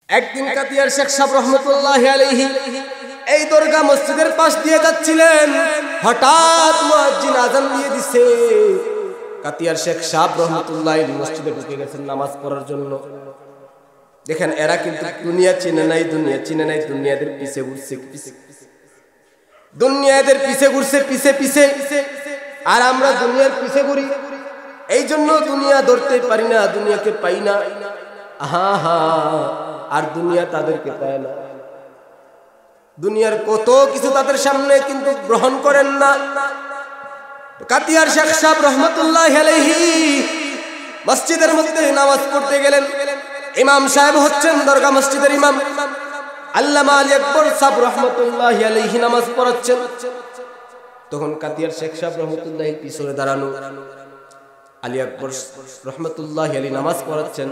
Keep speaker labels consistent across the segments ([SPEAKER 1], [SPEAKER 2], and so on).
[SPEAKER 1] একদিন কাতিয়ার শেখ সাহেব রহমতুল্লাহি আলাইহি এই দরগা মসজিদের পাশ দিয়ে যাচ্ছিলেন, হঠাৎ মুয়াজ্জিন আযান দিয়ে দিছে। কাতিয়ার শেখ সাহেব রহমতুল্লাহি আলাইহি মসজিদে ঢুকে গেছেন নামাজ পড়ার জন্য। দেখেন এরা কিন্তু দুনিয়া চিনে নাই, দুনিয়াদের পিছে ঘুরছে, দুনিয়াদের পিছে ঘুরছে, পিছে আর আমরা দুনিয়ার পিছে ঘুরি। এই জন্য দুনিয়া ধরতে পারি না, দুনিয়াকে পাই না। আর দুনিয়া তাদেরকে পায় না। দুনিয়ার কত কিছু তাদের সামনে কিন্তু গ্রহণ করেন না। কাতিয়ার শেখ সাহেব রহমতুল্লাহি আলাইহি মসজিদের মধ্যে নামাজ পড়তে গেলেন। ইমাম সাহেব হচ্ছেন দরগা মসজিদের ইমাম আল্লামা আলী আকবর সাহেব রহমতুল্লাহি আলাইহি নামাজ পড়াচ্ছেন। তখন কাতিয়ার শেখ সাহেব রহমতুল্লাহি পিছনে দাঁড়ানো, আলী আকবর রহমতুল্লাহি আলাইহি নামাজ পড়াচ্ছেন।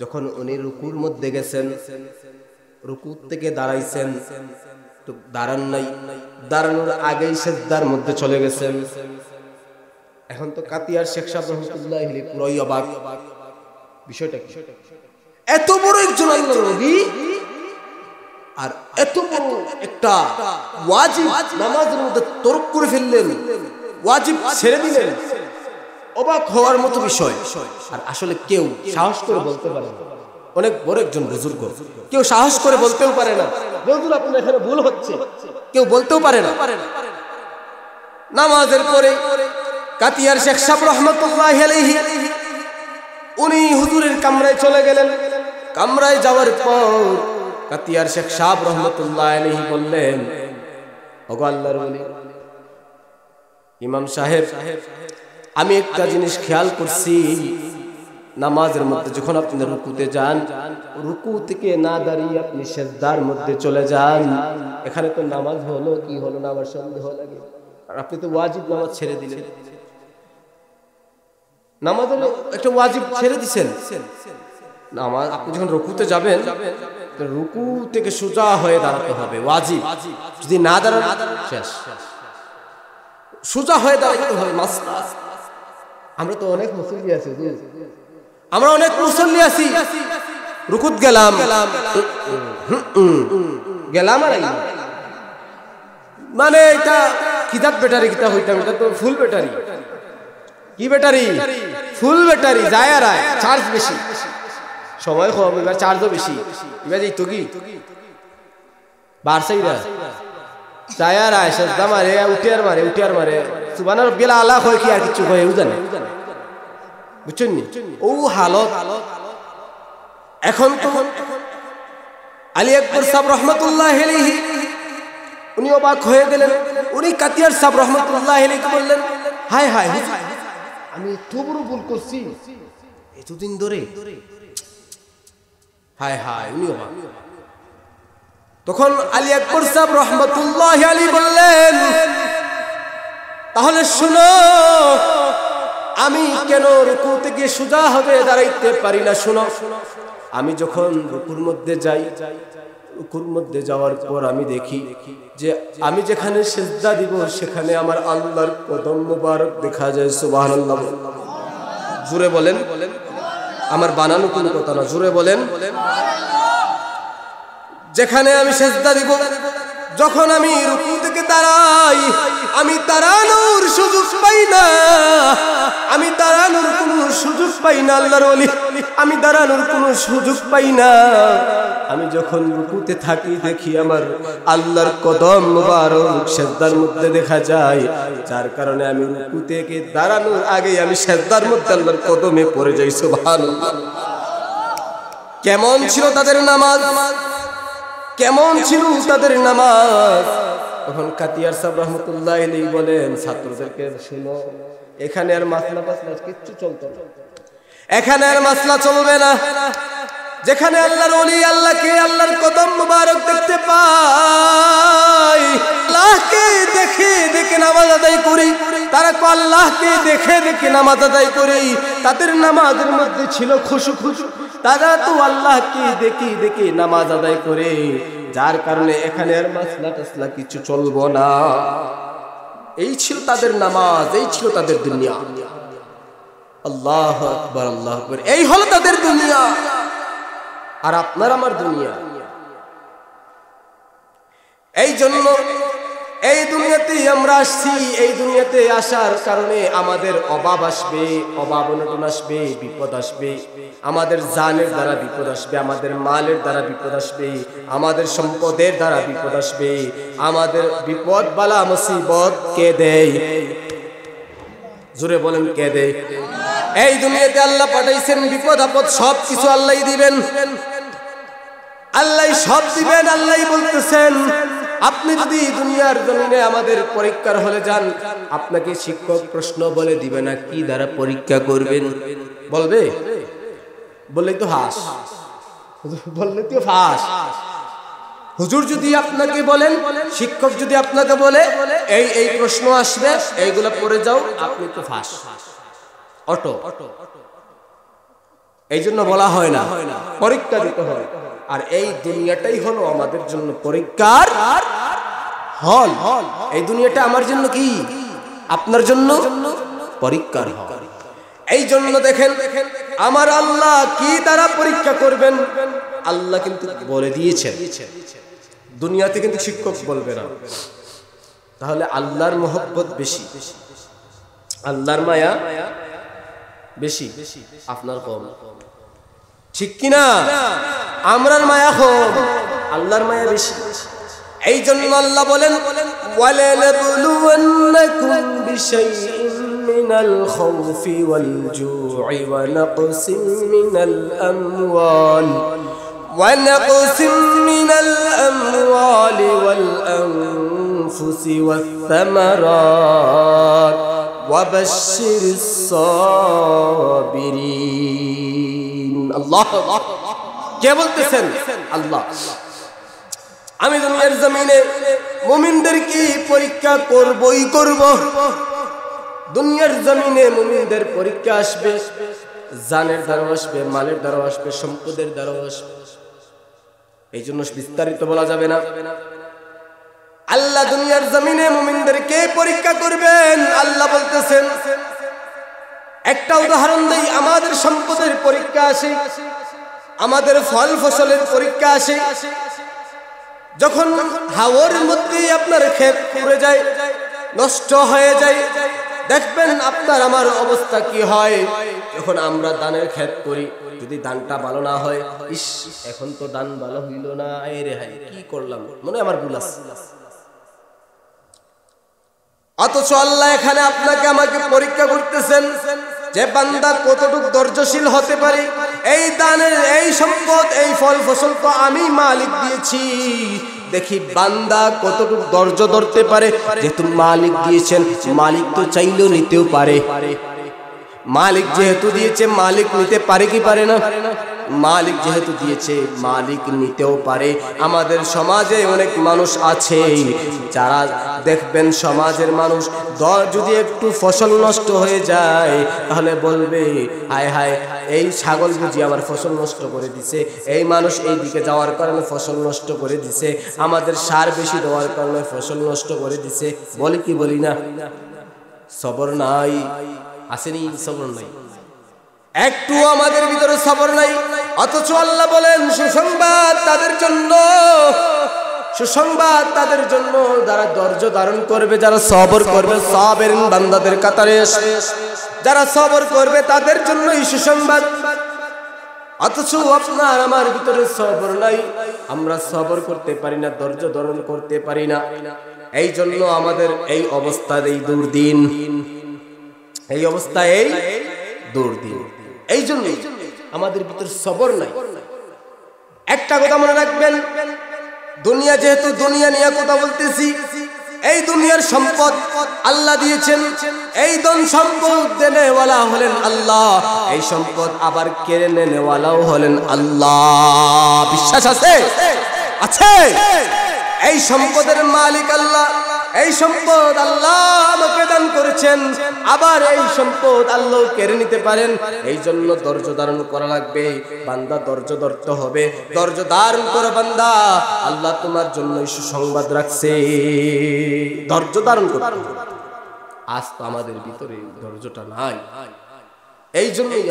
[SPEAKER 1] যখন উনি রুকুর মধ্যে গেছেন, রুকু থেকে দাঁড়াইছেন, তো দাঁড়ান নাই, দাঁড়ানোর আগেই সিজদার মধ্যে চলে গেছেন। এখন তো কাতিয়ার শেখ সাহেব রহমতুল্লাহি আলাইহি পুরোই অবাক। বিষয়টা কি? এত বড় একজন আল্লাহর নবী আর এত বড় একটা ওয়াজিব নামাজের মধ্যে তরক করে ফেললেন, ওয়াজিব ছেড়ে দিলেন। অবাক হওয়ার মতো বিষয়। আর আসলে কেউ সাহস করে বলতে পারে না। অনেক বড় একজন বুজুর্গ, কেউ সাহস করে বলতেও পারে না হুজুর আপনার এখানে ভুল হচ্ছে, কেউ বলতেও পারে না। নামাজের পরে কাতিয়ার শেখ সাহেব রহমতুল্লাহি আলাইহি উনি হুজুরের কামরায় চলে গেলেন। কামরায় যাওয়ার পর কাতিয়ার শেখ সাহেব রহমতুল্লাহি আলাইহি বললেন, ওগো আল্লাহর ওলি ইমাম সাহেব, আমি একটা জিনিস খেয়াল করছি, নামাজের মধ্যে যখন আপনি রুকুতে যান, রুকু থেকে না দাঁড়িয়ে আপনি সিজদার মধ্যে চলে যান। এখানে তো নামাজ হলো কি হলো না আমার সন্দেহ লাগে। আর আপনি তো ওয়াজিব নামাজ ছেড়ে দিলেন, নামাজের একটা ওয়াজিব ছেড়ে দিছেন। নামাজ আপনি যখন রুকুতে যাবেন, রুকু থেকে সোজা হয়ে দাঁড়াতে হবে, ওয়াজিব। যদি না দাঁড়ান শেষ, সোজা হয়ে দাঁড়াতে হবে মাসলা। আমরা তো অনেক মুসল্লি আছি, আমরা অনেক মুসল্লি আছি, রুকুত গেলাম আর মানে এটা কিতাব ব্যাটারি, কিতাব হইতাম, এটা তো ফুল ব্যাটারি। কি ব্যাটারি? ফুল ব্যাটারি। যায় আর আয়, চার্জ বেশি, সময় কম, এবার চার্জও বেশি। এবার এই তো কি বারসাইরা যায় আর আয়, সেজদা মারে, উঠে আর মারে সুবহানার রাব্বিল আলা হয় কি আর কিছু হয় জানে, বুঝছেন নি? ও হালত। এখন তো আলী আকবর সাহেব রহমতুল্লাহি আলাইহি উনি অবাক হয়ে গেলেন। উনি কাতিয়ার সাহেব রহমতুল্লাহি আলাইহি বললেন, হায় হায় আমি এত বড় ভুল করছি এতদিন ধরে, হায় হায়। উনি অবাক। তখন আলী আকবর সাহেব রহমতুল্লাহি আলাইহি বললেন, তাহলে শুনো, আমি কেন রুকু থেকে সোজা হবে দাঁড়াইতে পারি না? শুনো, আমি যখন রুকুর মধ্যে যাই, রুকুর মধ্যে যাওয়ার পর আমি দেখি যে আমি যেখানে সিজদা দিব সেখানে আমার আল্লাহর কদম মুবারক দেখা যায়। সুবহানাল্লাহ। জোরে বলেন, আমার বানানো কোনো কথা না, জোরে বলেন। যেখানে আমি সিজদা দিব, যখন আমি রুকু থেকে দাঁড়াই, আমি দাঁড়ানোর সুযোগ পাই না, আমি দাঁড়ানোর কোনো সুযোগ পাই না। আল্লাহর ওলি, আমি দাঁড়ানোর কোনো সুযোগ পাই না। আমি যখন রুকুতে থাকি দেখি আমার আল্লাহর কদম মুবারক সিজদার মধ্যে দেখা যায়, যার কারণে আমি রুকু থেকে দাঁড়ানোর আগে আমি সিজদার মধ্যে আল্লাহর কদমে পড়ে যাই। সুবহানাল্লাহ। কেমন ছিল তাদের নামাজ, কেমন ছিল তাদের নামাজ? তখন কাতিয়ার সাহেব রহমতুল্লাহি আলাইহি বলেন ছাত্রদেরকে, শুনো, এখানে আর মাসলা কিচ্ছু চলতো না, এখানে আর মাসলা চলবে না। যেখানে আল্লাহর ওলি আল্লাহকে, আল্লাহর কদম মুবারক দেখতে পাই, আল্লাহকে দেখে দেখে নামাজ আদায় করি, তারা আল্লাহকে দেখে দেখে নামাজ আদায় করি। তাদের নামাজের মধ্যে ছিল খুশু, তারা তো আল্লাহকে দেখে দেখে নামাজ আদায় করে, যার কারণে এখানে আর মাসলা টাসলা কিছু চলবো না। এই ছিল তাদের নামাজ, এই ছিল তাদের দুনিয়া। আল্লাহু আকবার, আল্লাহু আকবার। এই হলো তাদের দুনিয়া। আর আপনার আমার দুনিয়া। এই জন্য এই দুনিয়াতে আমরা আসছি, এই দুনিয়াতে আসার কারণে আমাদের অভাব আসবে, অভাব অনটন আসবে, বিপদ আসবে, আমাদের জানের দ্বারা বিপদ আসবে, আমাদের মালের দ্বারা বিপদ আসবে, আমাদের সম্পদের দ্বারা বিপদ আসবে। আমাদের বিপদ বালা মুসিবত কে দেয়? জোরে বলেন কে দেয়? এই দুনিয়াতে আল্লাহ পাঠাইছেন, বিপদ আপদ সব কিছু আল্লাহই দিবেন, আল্লাহ সব দিবেন। আল্লাহ বলতেছেন, আপনি যদি দুনিয়ার জমিনে আমাদের পরীক্ষার হলে যান, আপনাকে শিক্ষক প্রশ্ন বলে দিবে না, কি দ্বারা পরীক্ষা করবেন? বলবে? বললেই তো হাস, বললে তো ফাঁস। হুজুর যদি আপনাকে বলেন, শিক্ষক যদি আপনাকে বলে এই এই প্রশ্ন আসবে, এইগুলা পড়ে যাও, আপনি তো ফাঁস, অটো। এই জন্য বলা হয় না, পরীক্ষা দিতে হয়। আর এই দুনিয়াটাই হলো আমাদের জন্য পরীক্ষার হল। এই দুনিয়াটা আমার জন্য কি? আপনার জন্য পরীক্ষার হল। এই জন্য দেখেন আমার আল্লাহ কি দ্বারা পরীক্ষা করবেন, আল্লাহ কিন্তু বলে দিয়েছেন। দুনিয়াতে কিন্তু শিক্ষক বলবে না। তাহলে আল্লাহর মহব্বত বেশি, আল্লাহর মায়া বেশি, আপনার কম, ঠিক কিনা? আমরার মায়া কম, আল্লাহর মায়া বেশি। এই জন্য আল্লাহ বলেন, ওয়ালানাবলুওয়ান্নাকুম বিশাইইন মিনাল খাউফি ওয়াল জু'i ওয়া নাকসিম মিনাল আমওয়াল ওয়াল আনফুসি ওয়াস সামারাত ওয়া বাশশিরিস সাবিরিন। আল্লাহ কে বলতেছেন? আল্লাহ। আমি দুনিয়ার জমিনে মুমিনদেরকে পরীক্ষা করবই করব। দুনিয়ার জমিনে মুমিনদের পরীক্ষা আসবে, জানের দ্বারা আসবে, মালের দ্বারা আসবে, সম্পদের দ্বারা আসবে। এই জন্য বিস্তারিত বলা যাবে না। আল্লাহ দুনিয়ার জমিনে মুমিনদেরকে পরীক্ষা করবেন। আল্লাহ বলতেছেন, একটা উদাহরণ দেই, আমাদের সম্পদের পরীক্ষা আসে, আমাদের ফল ফসলের পরীক্ষা আসে। যখন হাওয়ার মধ্যে আপনার ক্ষেত পুড়ে যায়, নষ্ট হয়ে যায়, দেখবেন আপনার আমার অবস্থা কি হয়। যখন আমরা ধানের ক্ষেত করি, যদি ধানটা ভালো না হয়, ইস এখন তো ধান ভালো হইল না, এই রে হাই কি করলাম, মনে আমার ভুল আছে। অথচ আল্লাহ এখানে আপনাকে আমাকে পরীক্ষা করতেছেন যে বান্দা কতটুকু ধৈর্যশীল হতে পারে। এই দানের, এই সম্পদ, এই ফল ফসল তো আমি মালিক দিয়েছি, দেখি বান্দা কতটুকু ধৈর্য ধরতে পারে। যেহেতু মালিক দিয়েছেন, মালিক তো চাইলেও নিতেও পারে। মালিক যেহেতু দিয়েছে, মালিক নিতে পারে কি পারে না? মালিক যেহেতু দিয়েছে, মালিক নিতেও পারে। আমাদের সমাজে অনেক মানুষ আছে যারা দেখবেন, সমাজের মানুষ যদি একটু ফসল নষ্ট হয়ে যায় তাহলে বলবে, হায় হায় এই ছাগল বুঝি আমার ফসল নষ্ট করে দিছে, এই মানুষ এই দিকে যাওয়ার কারণে ফসল নষ্ট করে দিছে, আমাদের সার বেশি দেওয়ার কারণে ফসল নষ্ট করে দিছে। বলি কি বলি না? সবর নাই, আসেনি সবর নাই, একটু আমাদের ভিতরে সবর নাই। অথচ আল্লাহ বলেন, সুসংবাদ তাদের জন্য, সুসংবাদ তাদের জন্য যারা ধৈর্য ধারণ করবে, যারা সবর করবে। সাবিরিন বান্দাদের কাতারে আসে, যারা সবর করবে তাদের জন্যই সুসংবাদ। অথচ আপনার আমার ভিতরে সবর নাই, আমরা সবর করতে পারি না, ধৈর্য ধারণ করতে পারি না। এই জন্য আমাদের এই অবস্থা, এই দুর্দিন, এই অবস্থা, এই দুর্দিন। এই জন্য আমাদের ভিতর সবর নাই। একটা কথা মনে রাখবেন, দুনিয়া যেহেতু, দুনিয়া নিয়ে কথা বলতেছি, এই দুনিয়ার সম্পদ আল্লাহ দিয়েছেন, এই ধন সম্পদ দেনেওয়ালা হলেন আল্লাহ, এই সম্পদ আবার কেড়ে নেওয়ালাও হলেন আল্লাহ। বিশ্বাস আছে? আছে। এই সম্পদের মালিক আল্লাহ, এই সম্পদ আল্লাহ আমাকে দান করেছেন, আবার এই সম্পদ আল্লাহ কেড়ে নিতে পারেন। এই জন্য ধৈর্য ধারণ করা লাগবে। বান্দা ধৈর্য ধরতে হবে, ধৈর্য ধারণ করো বান্দা, আল্লাহ তোমার জন্য সুসংবাদ রাখছে। ধৈর্য ধারণ করতে হবে। আজ তো আমাদের ভিতরে ধৈর্যটা নাই। এই জন্যই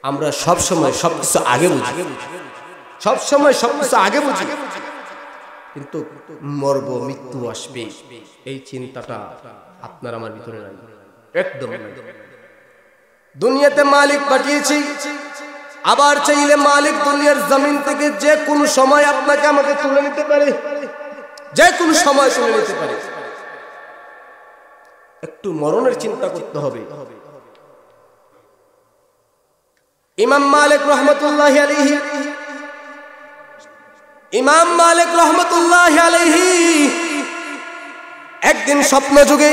[SPEAKER 1] আমরা সব সময় সবকিছু আগে বুঝি, সব সময় সবকিছু আগে বুঝি, কিন্তু মরব, মৃত্যু আসবে, এই চিন্তাটা আপনার আমার ভিতরে নাই, একদম নাই। দুনিয়াতে মালিক পাঠিয়েছি, আবার চাইলে মালিক দুনিয়ার জমিন থেকে যে কোনো সময় আপনাকে আমাকে তুলে নিতে পারে, যে কোনো সময় তুলে নিতে পারে। একটু মরণের চিন্তা করতে হবে। ইমাম মালিক রহমতুল্লাহি আলাইহি, ইমাম মালিক রহমতুল্লাহি আলাইহি একদিন স্বপ্ন যুগে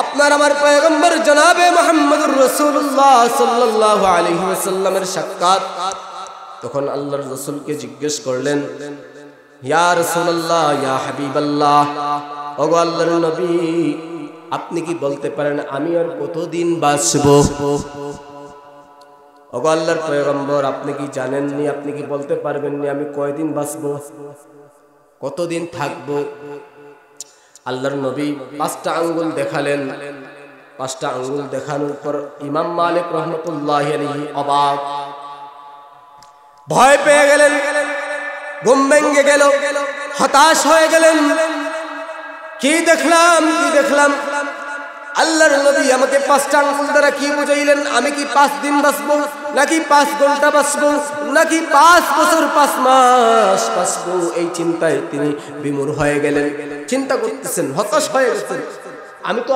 [SPEAKER 1] আপনার আমার পয়গম্বর জনাবে মুহাম্মদুর রাসূলুল্লাহ সাল্লাল্লাহু আলাইহি ওয়াসাল্লামের সাক্ষাৎ। তখন আল্লাহর রাসূলকে জিজ্ঞেস করলেন, ইয়া রাসূলুল্লাহ, ইয়া হাবিবাল্লাহ, ওগো আল্লাহর নবী, আপনি কি বলতে পারেন আমি আর কতদিন বাঁচব? ওগো আল্লাহর পয়গম্বর, আপনি কি জানেননি, আপনি কি বলতে পারবেননি আমি কয়দিন বাঁচব, কতদিন থাকব? আল্লাহর নবী 5টা আঙ্গুল দেখালেন। 5টা আঙ্গুল দেখানোর পর ইমাম মালিক রহমতুল্লাহি আলাইহি অবাক, ভয় পেয়ে গেলেন, ঘুম ভেঙে গেল, হতাশ হয়ে গেলেন। কি দেখলাম, কি দেখলাম? আল্লাহর নবী আমাকে 5টা আঙ্গুল দ্বারা কি বুঝাইলেন? আমি কি 5 দিন বাঁচবো, নাকি 5 ঘন্টা বাঁচবো, নাকি 5 বছর 5 মাস বাঁচবো? এই চিন্তায় তিনি বিমূঢ় হয়ে গেলেন, চিন্তা করতেছেন, হতাশ হয়ে গেছেন। আমি তো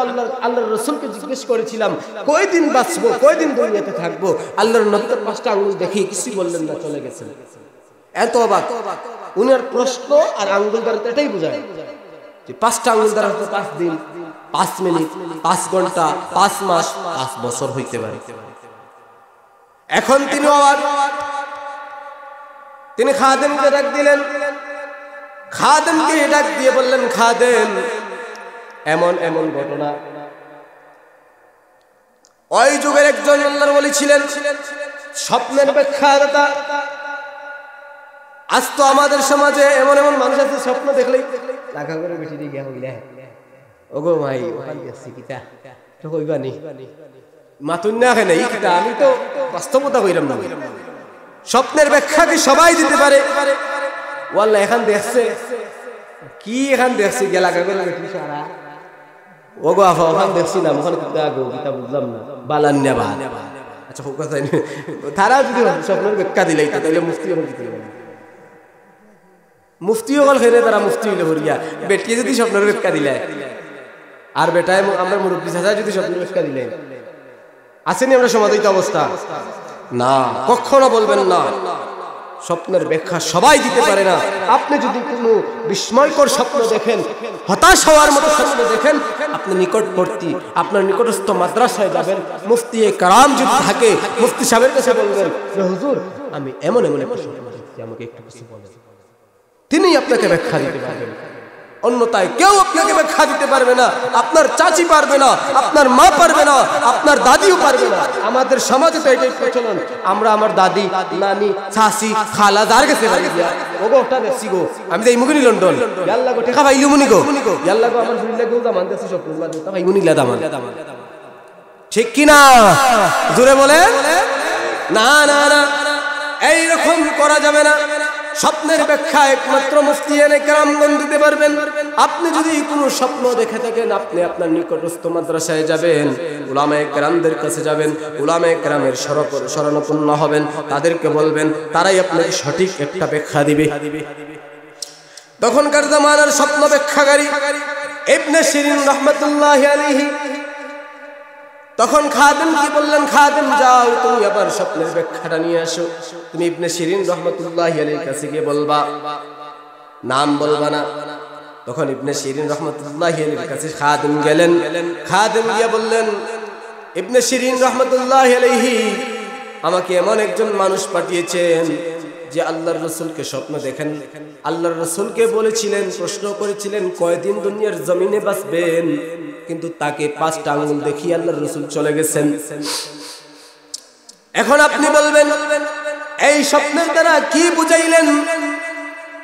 [SPEAKER 1] আল্লাহর রাসূলকে জিজ্ঞেস করেছিলাম কয়দিন বাঁচবো, কয়দিন দুনিয়াতে থাকবো। আল্লাহর নবী তো 5টা আঙ্গুল দেখি কিছু বললেন না, চলে গেছেন। এত অবাক উনার প্রশ্ন আর আঙ্গুল দ্বারা এটাই বোঝায় যে 5টা আঙ্গুল দ্বারা 5 দিন, 5 মিনিট, 5 ঘন্টা, 5 মাস, 5 বছর হইতে পারে। এখন তিনি অবাক, তিনি খাদেমকে ডাক দিলেন, খাদেমকে ডাক দিয়ে বললেন, খাদেম, এমন এমন ঘটনা। ওই যুগের একজন আল্লাহর ওলি ছিলেন, স্বপ্নের ব্যাখ্যাদাতা। আজ তো আমাদের সমাজে এমন এমন মানুষ আছে, স্বপ্ন দেখলেই টাকা করে বেশি দিয়ে হইলে, ওগো ভাই ওখান দেখছি কিতা তো কইবানি মাতুন না কেন, এই কিতা আমি তো বাস্তবতা কইলাম না। স্বপ্নের ব্যাখ্যা কি সবাই দিতে পারে? ওয়াল্লাহ এখান দেখছে কি, এখান দেখছি গেলা কাগজ বেশি সারা, ওগো আফা ওখান দেখছি না, ওখানে কিতা গো কিতা বুঝলাম না, বালান না বা। আচ্ছা হোক কথা, তারা যদি স্বপ্নের ব্যাখ্যা দিলাই তো তাহলে মুফতি হল দিতে পারে, মুফতি হল খেলে তারা মুফতি হইলে ভরিয়া। বেটিয়ে যদি স্বপ্নের ব্যাখ্যা দিলে, আর বেটায় আমরা মুরব্বী চাচা যদি স্বপ্নের ব্যাখ্যা দিলে, আসেনি আমরা সমাধিত অবস্থা? না, কখনো বলবেন না স্বপ্নের ব্যাখ্যা সবাই দিতে পারে না। আপনি যদি কোনো বিস্ময়কর স্বপ্ন দেখেন, হতাশ হওয়ার মতো স্বপ্ন দেখেন, আপনি নিকটবর্তী আপনার নিকটস্থ মাদ্রাসায় যাবেন, মুফতি কারাম যদি থাকে মুফতি সাহেবের কাছে বলবেন যে হুজুর আমি এমন এমন একটা স্বপ্ন দেখছি, আমাকে একটু কিছু বলেন। তিনি আপনাকে ব্যাখ্যা দিতে পারবেন, অন্যথায় কেউ আপনাকে ব্যাখ্যা দিতে পারবে না। আপনার চাচি পারবে না, আপনার মা পারবে না, আপনার দাদিও পারবে না। আমাদের সমাজে তো এটাই প্রচলন, আমরা আমার দাদি, নানি, চাচি, খালা যার কাছে পারি গিয়া, ওগো ওটা দেখছি গো, আমি তো এই মুগনি লন্ডন, ইয়াল্লা গো টেকা পাইলু মুনি গো, ইয়াল্লা গো আমার ফুরিলে গো জামান দেছি সব পুরো তা ভাই মুনি লাদা মান, ঠিক কি না? জোরে বলে না না না, এই রকম করা যাবে না। স্বপ্নের ব্যাখ্যা একমাত্র মুফতিয়ানে কেরামগণ দিতে পারবেন। আপনি যদি কোনো স্বপ্ন দেখে থাকেন, আপনি আপনার নিকটস্থ মাদ্রাসায় যাবেন, উলামায়ে কেরামদের কাছে যাবেন, উলামায়ে কেরামের শরণাপন্ন হবেন, তাদেরকে বলবেন, তারাই আপনাকে সঠিক একটা ব্যাখ্যা দিবে। তখনকার জামানার স্বপ্ন ব্যাখ্যাকারী ইবনে সিরিন রাহমাতুল্লাহি আলাইহি, তখন খাদেম কি বললেন, খাদেম যাও তুমি আবার স্বপ্নের ব্যাখ্যাটা নিয়ে আসো। তুমি ইবনে সিরিন রাহমাতুল্লাহি আলাইহির কাছে গিয়ে বলবা, নাম বলবা না। তখন ইবনে সিরিন রাহমাতুল্লাহি আলাইহির কাছে খাদেম গেলেন, খাদেম গিয়ে বললেন, ইবনে সিরিন রাহমাতুল্লাহি আলাইহি আমাকে এমন একজন মানুষ পাঠিয়েছেন যে আল্লাহর রাসূলকে স্বপ্ন দেখেন, আল্লাহর রাসূলকে বলেছিলেন, প্রশ্ন করেছিলেন কয়দিন দুনিয়ার জমিনে বাঁচবেন, কিন্তু তাকে 5টা আঙ্গুল দেখিয়ে আল্লাহর রাসূল চলে গেছেন। এখন আপনি বলবেন এই স্বপ্নের দ্বারা কি বুঝাইলেন?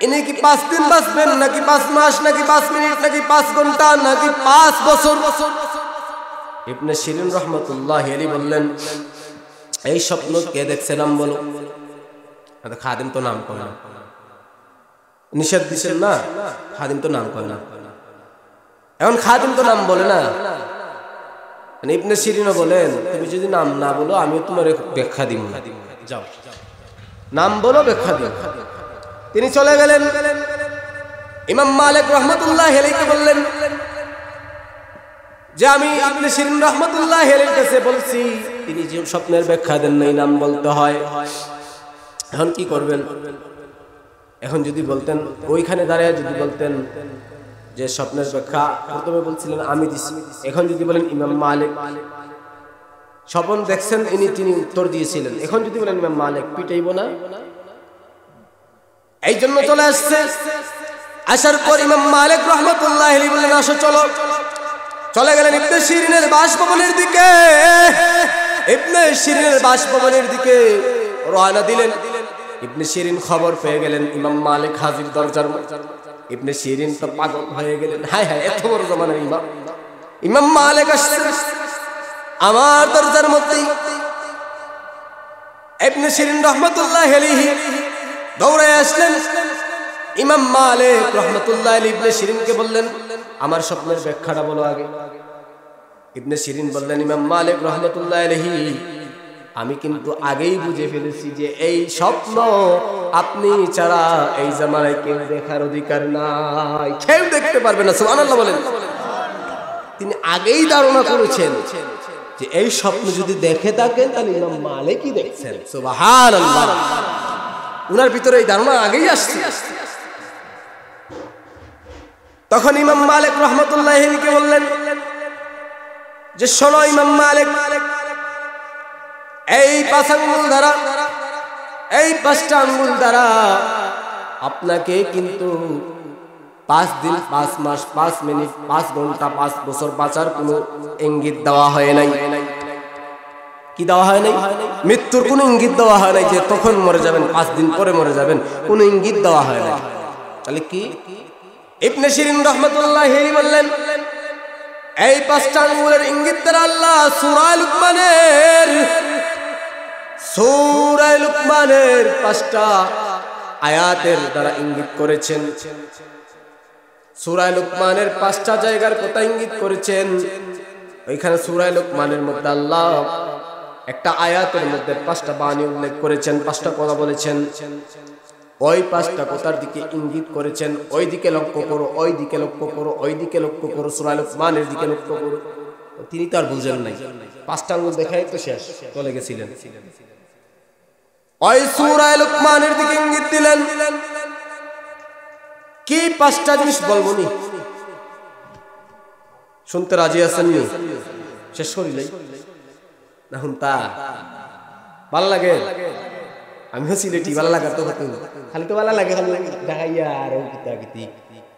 [SPEAKER 1] ইনি কি 5 দিন বাঁচবেন, নাকি 5 মাস, নাকি 5 মিনিট, নাকি 5 ঘন্টা, নাকি 5 বছর? ইবনে সিরিন রাহমাতুল্লাহি আলাইহি বললেন, এই স্বপ্ন কে দেখছে নাম বলো। খাদিম তো নাম করে না, নিষেধ দিচ্ছেন না, খাদিম তো নাম করে না। এখন খাদিম তো নাম বলে না, ইবনে সিরিনও বলেন তুমি যদি নাম না বলো আমিও তোমার ব্যাখ্যা দিব না, যাও নাম বলো ব্যাখ্যা দিও। তিনি চলে গেলেন। ইমাম মালিক রাহমাতুল্লাহ আলাইহি বললেন যে আমি ইবনে সিরিন রাহমাতুল্লাহ আলাইহির কাছে বলছি, তিনি যে স্বপ্নের ব্যাখ্যা দেন নাই, নাম বলতে হয়। এখন কি করবেন? এখন যদি বলতেন ওইখানে দাঁড়িয়ে যদি বলতেন যে স্বপ্নের ব্যাখ্যা প্রথমে বলছিলেন আমি দিছি, এখন যদি বলেন ইমাম মালিক স্বপ্ন দেখছেন তিনি উত্তর দিয়েছিলেন, এখন যদি বলেন ইমাম মালিক, পিটাইব না? এই জন্য চলে আসছে। আসার পর ইমাম মালিক রাহমাতুল্লাহ আলাইহি বললেন আসো চলো। চলে গেলেন ইবনে সিরিনের বাসভবনের দিকে। ইবনে সিরিনের বাসভবনের দিকে রওনা দিলেন। ইবনে সিরিন খবর পেয়ে গেলেন ইমাম মালিক হাজির দরজার মধ্যে। ইবনে সিরিন তো পাগল হয়ে গেলেন, হায় হায় এত বড় জমানার ইমাম মালিক আসছে আমার দরজার মধ্যে। ইবনে সিরিন রাহমাতুল্লাহ আলাইহি দৌড়ে আসলেন। ইমাম মালিক রাহমাতুল্লাহ আলাইহি ইবনে সিরিনকে বললেন আমার স্বপ্নের ব্যাখ্যাটা বলো আগে। ইবনে সিরিন বললেন ইমাম মালিক রাহমাতুল্লাহ আলাইহি আমি কিন্তু আগেই বুঝে ফেলেছি যে এই স্বপ্ন আপনি ছাড়া এই জামানায় কেউ দেখার অধিকার নাই, কেউ দেখতে পারবে না। সুবহানাল্লাহ বলেন। তিনি আগেই ধারণা করেছেন যে এই স্বপ্ন যদি দেখে থাকেন তাহলে ইমাম মালিকই দেখছেন। সুবহানাল্লাহ, উনার ভিতরে এই ধারণা আগেই আসছে। তখন ইমাম মালিক রাহমাতুল্লাহ আলাইহি বললেন যে শোনো ইমাম মালিক, এই 5 আঙ্গুল দ্বারা, এই 5টা আঙ্গুল দ্বারা আপনাকে কিন্তু 5 দিন 5 মাস 5 মিনিট 5 ঘন্টা 5 বছর বাঁচার কোনো ইঙ্গিত দেওয়া হয় নাই। কি দেওয়া হয় নাই? মৃত্যুর কোনো ইঙ্গিত দেওয়া হয় নাই যে তখন মরে যাবেন, 5 দিন পরে মরে যাবেন, কোনো ইঙ্গিত দেওয়া হয় নাই। তাহলে কি? ইবনে সিরিন রাহমাতুল্লাহ আলাইহি বললেন এই 5টা আঙ্গুলের ইঙ্গিত দ্বারা আল্লাহ সূরা লুকমানের 5টা আয়াতের দ্বারা ইঙ্গিত করেছেন। সূরা লুকমানের 5টা জায়গার কথা ইঙ্গিত করেছেন। ওইখানে সূরা লুকমানের মধ্যে আল্লাহ একটা আয়াতের মধ্যে 5টা বাণী উল্লেখ করেছেন, 5টা কথা বলেছেন। ওই 5টা কথার দিকে ইঙ্গিত করেছেন, ওই দিকে লক্ষ্য করো, ওই দিকে লক্ষ্য করো, ওই দিকে লক্ষ্য করো, সূরা লুকমানের দিকে লক্ষ্য করো। তিনি তো আর বুঝেন নাই, 5টা আঙ্গুল দেখাই তো শেষ, চলে গেছিলেন। ওই সূরা লুকমানের দিকে ইঙ্গিত দিলেন। কি 5টা জিনিস বলবো নি? শুনতে রাজি আছেন নি? শেষ করিলাই এখন তা ভালো লাগে। আমিও সিলেটি, ভালো লাগা তো হতো, খালি তো ভালো লাগে, খালি দেখাইয়া আর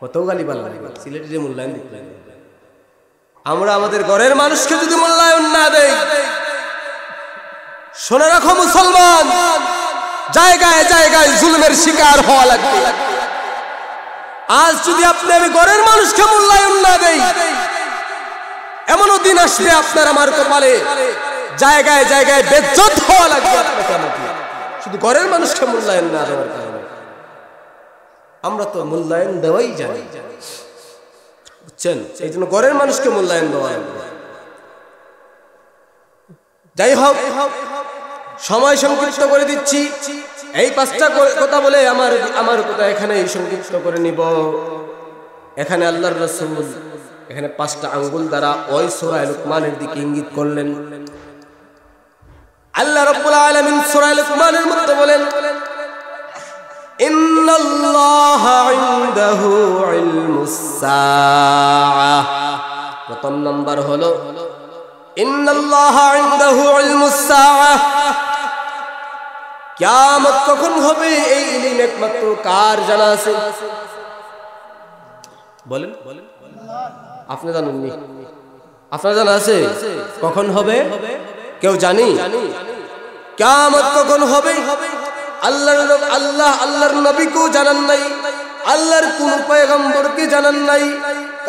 [SPEAKER 1] কত গালি ভালো লাগে। সিলেটি যে মূল্যায়ন দিতে আমরা আমাদের ঘরের মানুষকে যদি মূল্যায়ন না দেই, শুনে রাখো মুসলমান, জায়গায় জায়গায় জুলুমের শিকার হওয়া লাগবে। আজ যদি আপনি আমি ঘরের মানুষকে মূল্যায়ন না দেই, এমনও দিন আসবে আপনার আমার কপালে জায়গায় জায়গায় বেজ্জত হওয়া লাগবে আপনাকে আমাকে, শুধু ঘরের মানুষকে মূল্যায়ন না দেওয়ার কারণে। আমরা তো মূল্যায়ন দেওয়াই জানি, বুঝছেন? এই জন্য ঘরের মানুষকে মূল্যায়ন দেওয়া লাগবে। যাই হোক, সময় সংক্ষিপ্ত করে দিচ্ছি। এই 5টা কথা বলে আমার কথা এখানে সংক্ষিপ্ত করে নিব। এখানে আল্লাহর রাসূল এখানে 5টা আঙ্গুল দ্বারা ওই সূরা লুকমানের দিকে ইঙ্গিত করলেন। আল্লাহ রাব্বুল আলামিন সূরা লুকমানের মধ্যে বলেন ইন্নাল্লাহা ইনদাহু ইলমুস সাআহ। প্রথম নাম্বার হলো ইন্নাল্লাহা ইনদাহু ইলমুস সাআহ। কিয়ামত কখন হবে এই ইলম একমাত্র কার জানা আছে? বলেন, আপনি জানেন নি? আপনার জানা আছে কখন হবে? কেউ জানি? কিয়ামত কখন হবে আল্লাহর নবীকেও জানান নাই, আল্লাহর কোন পয়গম্বরকে জানান নাই,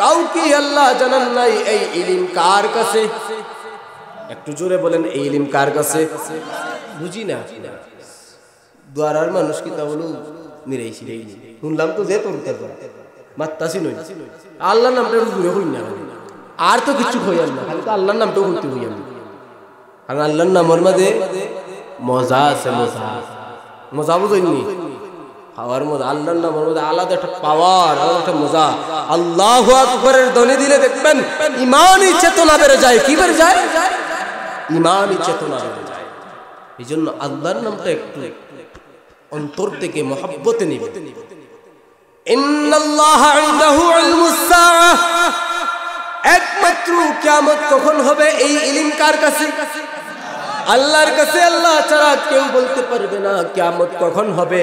[SPEAKER 1] কাউকে আল্লাহ জানান নাই। এই ইলম কার কাছে? একটু জোরে বলেন, এই ইলম কার কাছে? বুঝি না দুয়ারার মানুষ কি তা বলো মিরাইছি শুনলাম তো যে তোর মাত্তাছি নই আল্লাহর নামটা জুড়ে হই না, আর তো কিছু হইয়ান না, খালি তো আল্লাহর নামটাও হইতে হইয়ান। কারণ আল্লাহর নামের মাঝে মজা আছে, মজা মজা বুঝইনি খাওয়ার মজা। আল্লাহর নামের মধ্যে আলাদা একটা পাওয়ার, আলাদা একটা মজা। আল্লাহু আকবারের ধ্বনি দিলে দেখবেন ইমানই চেতনা বেড়ে যায়। কি বেড়ে যায়? ইমানই চেতনা বেড়ে যায়। এই জন্য আল্লাহর নামটা একটু অন্তর থেকে মহব্বতে নিবে। ইন্নাল্লাহা ইনদাহু ইলমুস সাআহ, একমাত্র কিয়ামত কখন হবে এই ইলম কার কাছে? আল্লাহর কাছে। আল্লাহ ছাড়া কেউ বলতে পারবে না কিয়ামত কখন হবে।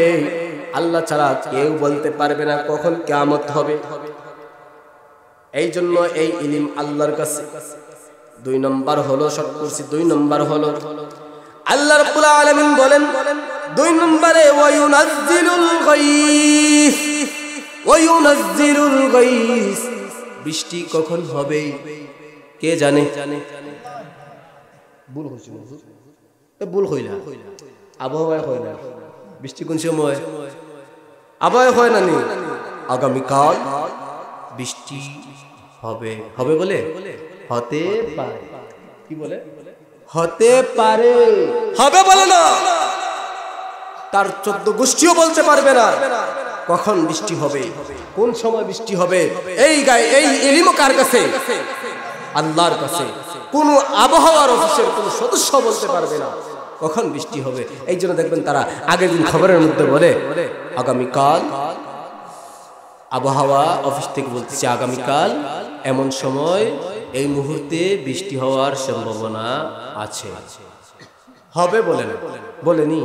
[SPEAKER 1] আল্লাহ ছাড়া কেউ বলতে পারবে না কখন কিয়ামত হবে। এই জন্য এই ইলম আল্লাহর কাছে। 2 নম্বর হলো শর্ট করছি, 2 নম্বর হলো আল্লাহ রাব্বুল আলামিন বলেন 2 নম্বরে ওয়ায়ুনাজ্জিলুল গায়স, ওয়ায়ুনাজ্জিলুল গায়স, বৃষ্টি কখন হবে কে জানে? ভুল হইছে তো ভুল হইলা, আবহাওয়া হয় না। বৃষ্টি কোন সময়? আবহাওয়া হয় না নি আগামীকাল বৃষ্টি হবে। হবে বলে হতে পারে। কি বলে? হতে পারে। হবে বলে না। তার 14 গোষ্ঠীও বলতে পারবে না কখন বৃষ্টি হবে, কোন সময় বৃষ্টি হবে। এই ইলম কার কাছে? আল্লাহর কাছে। কোন আবহাওয়ার অফিসের কোন সদস্য বলতে পারবে না কখন বৃষ্টি হবে। এই জন্য দেখবেন তারা আগের দিন খবরের মধ্যে বলে আগামীকাল, আবহাওয়া অফিস থেকে বলতেছে আগামীকাল এমন সময় এই মুহূর্তে বৃষ্টি হওয়ার সম্ভাবনা আছে। হবে বলে না, বলেনি।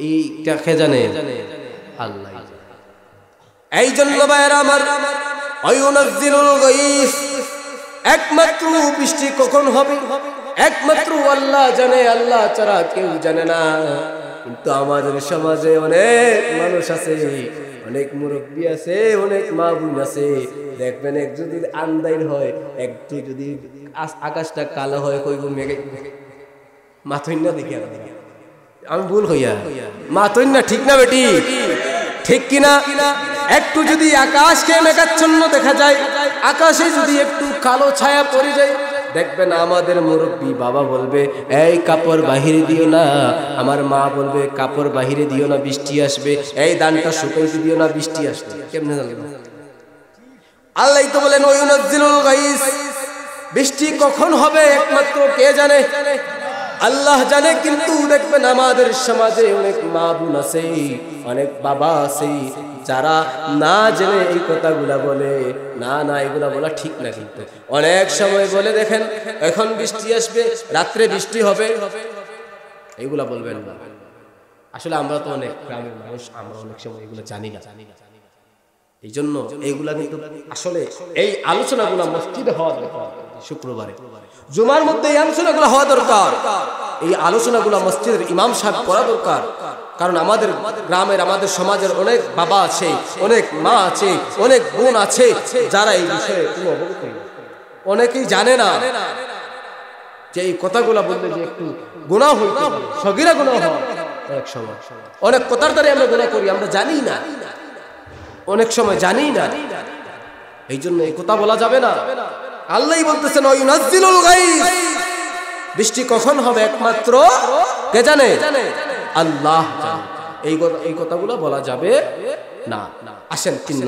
[SPEAKER 1] এইটা কে জানে? আল্লাহ। এই জন্য ভাইরা আমার, ওয়ায়ুনাজ্জিলুল গায়স, একমাত্র বৃষ্টি কখন হবে একমাত্র আল্লাহ জানে। আল্লাহ ছাড়া কেউ জানে না। কিন্তু আমাদের সমাজে অনেক মানুষ আছে, অনেক মুরব্বী আছে, অনেক মা বোন আছে। দেখবেন এক যদি আন্দাইর হয়, একটু যদি আকাশটা কালো হয়, কইব মেঘে মাথইন না দেখি। আমি ভুল হইয়া মাথইন না, ঠিক না বেটি? ঠিক কিনা? একটু যদি আকাশকে মেঘাচ্ছন্ন দেখা যায়, আকাশে যদি একটু কালো ছায়া পড়ে যায়, দেখবেন আমাদের মুরব্বী বাবা বলবে এই কাপড় বাহিরে দিও না। আমার মা বলবে কাপড় বাহিরে দিও না, বৃষ্টি আসবে। এই ধানটা শুকাইতে দিও না, বৃষ্টি আসবে। কেমনে জানবেন? আল্লাহ তো বলেন ওয়ায়ুনাজ্জিলুল গায়স, বৃষ্টি কখন হবে একমাত্র কে জানে? আল্লাহ জানে। কিন্তু দেখবেন আমাদের সমাজে অনেক মা বোন আছে, অনেক বাবা আছে, যারা না জেনে এই কথাগুলা বলে। না না, এগুলা বলা ঠিক না। কিন্তু অনেক সময় বলে দেখেন এখন বৃষ্টি আসবে, রাত্রে বৃষ্টি হবে, এইগুলা বলবেন না। আসলে আমরা তো অনেক গ্রামের মানুষ, আমরা অনেক সময় এগুলো জানি না। এই জন্য এইগুলা কিন্তু আসলে এই আলোচনাগুলো মসজিদে হওয়া দরকার। শুক্রবারে জুমার মধ্যে এই আলোচনাগুলো হওয়া দরকার। এই আলোচনাগুলো মসজিদের ইমাম সাহেব করা দরকার। কারণ আমাদের গ্রামের, আমাদের সমাজের অনেক বাবা আছে, অনেক মা আছে, অনেক বোন আছে যারা এই বিষয়ে কোনো অবগত নেই। অনেকেই জানে না যে এই কথাগুলো বললে যে একটু গুনাহ হইতে পারে, সগীরা গুনাহ হয়। অনেক সময় অনেক কথার দ্বারা আমরা গুনাহ করি, আমরা জানি না, অনেক সময় জানি না। এই জন্য এই কথা বলা যাবে না। আল্লাহই বলতেছেন ওয়ায়ুনাজ্জিলুল গায়স, বৃষ্টি কখন হবে একমাত্র কে জানে? আল্লাহ জানে। এই কথাগুলো বলা যাবে না। আসেন 3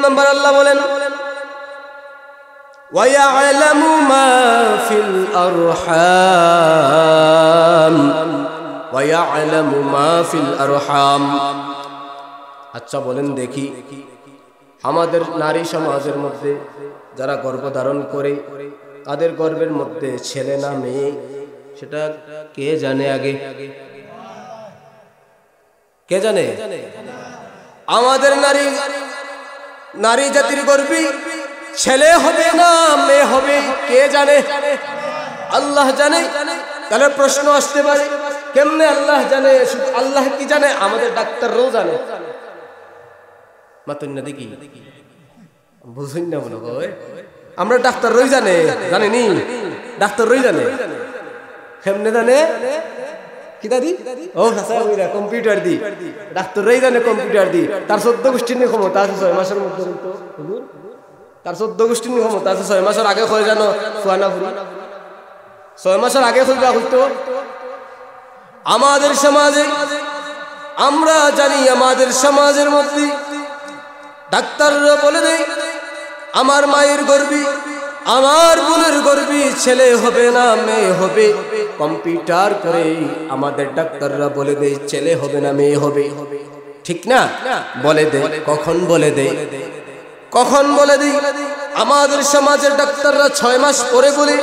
[SPEAKER 1] নম্বর আল্লাহ বলেন ওয়ায়ালামু মা ফিল আরহাম, ওয়ায়ালামু মা ফিল আরহাম। আচ্ছা বলেন দেখি, আমাদের নারী সমাজের মধ্যে যারা গর্ভধারণ করে, তাদের গর্ভের মধ্যে ছেলে না মেয়ে সেটা কে জানে? আগে কে জানে? আমাদের নারী জাতির গর্ভে ছেলে হবে না মেয়ে হবে কে জানে? আল্লাহ জানে। তাহলে প্রশ্ন আসতে পারে কেমনে আল্লাহ জানে? শুধু আল্লাহ কি জানে? আমাদের ডাক্তাররাও জানে। মাতুন না দেখি বুঝুন না মনে হয় আমরা ডাক্তার রই জানে জানেনি ডাক্তার রই জানে কেমনে জানে কি দাদি ও কম্পিউটার দি ডাক্তার রই জানে কম্পিউটার দি তার 14 গোষ্ঠীর নিয়ে ক্ষমতা আছে 6 মাসের মধ্যে তার 14 গোষ্ঠীর নিয়ে ক্ষমতা আছে 6 মাসের আগে হয়ে জানো ফুয়ানা ফুরি 6 মাসের আগে হইবা হইতো আমাদের সমাজে আমরা জানি আমাদের সমাজের মধ্যে ডাক্তাররা বলে দেয় আমার মায়ের গর্ভে আমার বোনের গর্ভে ছেলে হবে না মেয়ে হবে কম্পিউটার করে আমাদের ডাক্তাররা বলে দেয় ছেলে হবে না মেয়ে হবে ঠিক না বলে দেয় কখন বলে দেয় আমাদের সমাজের ডাক্তাররা 6 মাস পরে বলে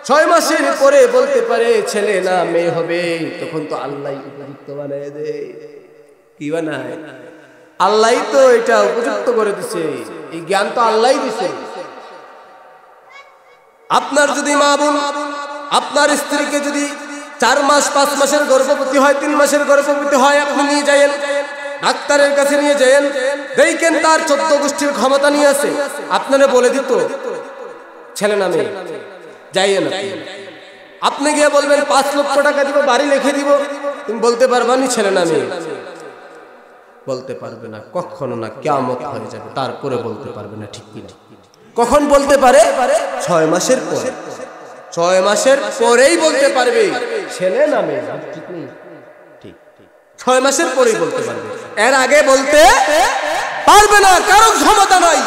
[SPEAKER 1] 6 মাসের পরে বলতে পারে ছেলে না মেয়ে হবে তখন তো আল্লাহই উপযুক্ত বানায় দেয় কি বানায় আল্লাহই তো এটা উপযুক্ত করে দিছে এই জ্ঞান তো আল্লাহই দিছে আপনার যদি মা বোন আপনার স্ত্রীকে যদি 4 মাস 5 মাসের গর্ভবতী হয় 3 মাসের গর্ভবতী হয় আপনি নিয়ে যায়েন ডাক্তারের কাছে নিয়ে যায়েন দেখেন তার 14 গোষ্ঠীর ক্ষমতা নিয়ে আছে আপনারা বলে দিত ছেলে না মেয়ে যাইয়েন আপনি গিয়ে বলবেন 5 লক্ষ টাকা দিব বাড়ি লিখে দিব তুমি বলতে পারবা না ছেলে না মেয়ে বলতে পারবে না কখনো না কিয়ামত হয়ে যাবে তারপরে বলতে পারবে না ঠিক কি কখন বলতে পারে 6 মাসের পরে 6 মাসের পরেই বলতে পারবে ছেলে না মেয়ে ঠিক নেই ঠিক 6 মাসের পরেই বলতে পারবে এর আগে বলতে পারবে না কারো ক্ষমতা নাই